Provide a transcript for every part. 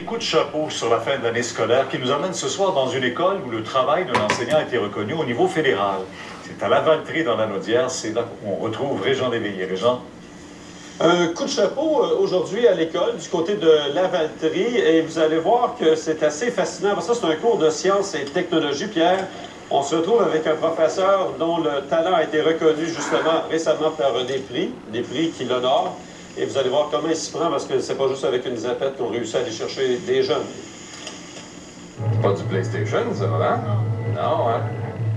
Coup de chapeau sur la fin de l'année scolaire qui nous emmène ce soir dans une école où le travail de l'enseignant a été reconnu au niveau fédéral. C'est à Lavaltrie dans la Naudière, c'est là qu'on retrouve Régent Léveillé. Régent? Un coup de chapeau aujourd'hui à l'école du côté de Lavaltrie et vous allez voir que c'est assez fascinant. Ça, c'est un cours de sciences et technologie, Pierre. On se retrouve avec un professeur dont le talent a été reconnu justement récemment par des prix qui l'honorent. Et vous allez voir comment il s'y prend parce que c'est pas juste avec une zapette qu'on réussit à aller chercher des jeunes. Pas du PlayStation, ça, hein? Non, hein?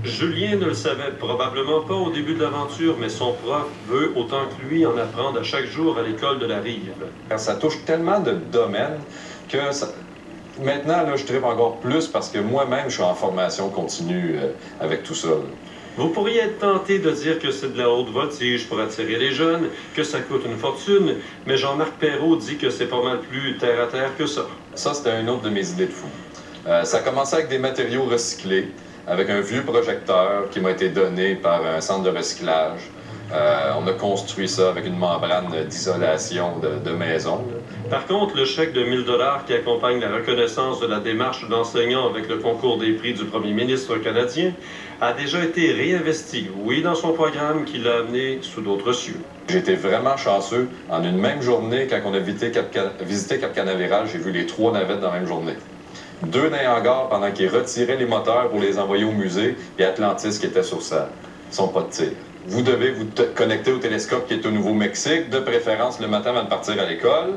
Julien ne le savait probablement pas au début de l'aventure, mais son prof veut autant que lui en apprendre à chaque jour à l'école de la Rive. Ça touche tellement de domaines que ça... Maintenant, là, je tripe encore plus parce que moi-même, je suis en formation continue avec tout ça. Là. Vous pourriez être tenté de dire que c'est de la haute voltige pour attirer les jeunes, que ça coûte une fortune, mais Jean-Marc Perrault dit que c'est pas mal plus terre-à-terre que ça. Ça, c'était une autre de mes idées de fou. Ça a commencé avec des matériaux recyclés, avec un vieux projecteur qui m'a été donné par un centre de recyclage. On a construit ça avec une membrane d'isolation de maison. Par contre, le chèque de 1 000 $ qui accompagne la reconnaissance de la démarche d'enseignant avec le concours des prix du premier ministre canadien a déjà été réinvesti, oui, dans son programme qui l'a amené sous d'autres cieux. J'ai été vraiment chanceux. En une même journée, quand on a visité Cap Canaveral, j'ai vu les 3 navettes dans la même journée. 2 dans les hangars pendant qu'ils retiraient les moteurs pour les envoyer au musée, et Atlantis qui était sur ça. Ils sont pas de tir. Vous devez vous connecter au télescope qui est au Nouveau-Mexique, de préférence le matin avant de partir à l'école.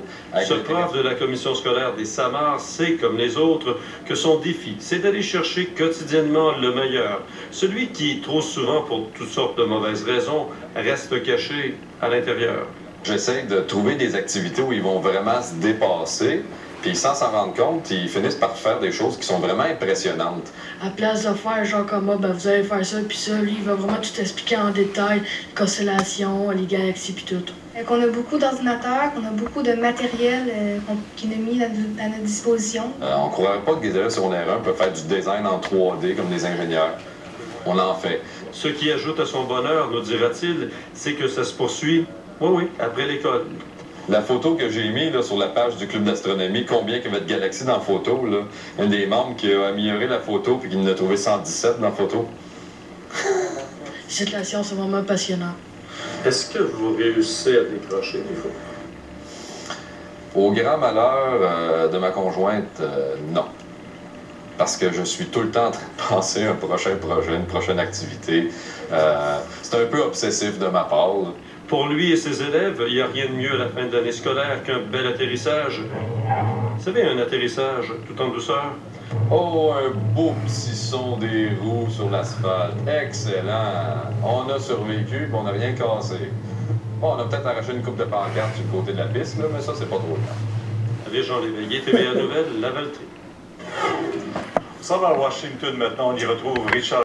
Ce prof de la commission scolaire des Samars sait, comme les autres, que son défi, c'est d'aller chercher quotidiennement le meilleur. Celui qui, trop souvent, pour toutes sortes de mauvaises raisons, reste caché à l'intérieur. J'essaie de trouver des activités où ils vont vraiment se dépasser. Puis sans s'en rendre compte, ils finissent par faire des choses qui sont vraiment impressionnantes. À place de faire genre comme moi, ben vous allez faire ça, puis ça, lui, il va vraiment tout expliquer en détail, les constellations, les galaxies, puis tout. Qu'on a beaucoup d'ordinateurs, qu'on a beaucoup de matériel qui est mis à notre disposition. On ne croirait pas que des élèves secondaires 1 peuvent faire du design en 3D comme des ingénieurs. On en fait. Ce qui ajoute à son bonheur, nous dira-t-il, c'est que ça se poursuit, oui, après l'école. La photo que j'ai mise sur la page du Club d'astronomie, combien qu'il y avait de galaxies dans la photo, là, un des membres qui a amélioré la photo puis qui en a trouvé 117 dans la photo. C'est la science, c'est vraiment passionnant. Est-ce que vous réussissez à décrocher des fois? Au grand malheur de ma conjointe, non. Parce que je suis tout le temps en train de penser à un prochain projet, une prochaine activité. C'est un peu obsessif de ma part. Là. Pour lui et ses élèves, il n'y a rien de mieux à la fin de l'année scolaire qu'un bel atterrissage. Vous savez, un atterrissage tout en douceur. Oh, un beau petit son des roues sur l'asphalte. Excellent! On a survécu et on n'a rien cassé. Bon, on a peut-être arraché une coupe de pancarte sur le côté de la piste, là, mais ça, c'est pas trop grave. Régent Léveillé, TVA Nouvelles, Lavaltrie. On s'en va à Washington maintenant, on y retrouve Richard.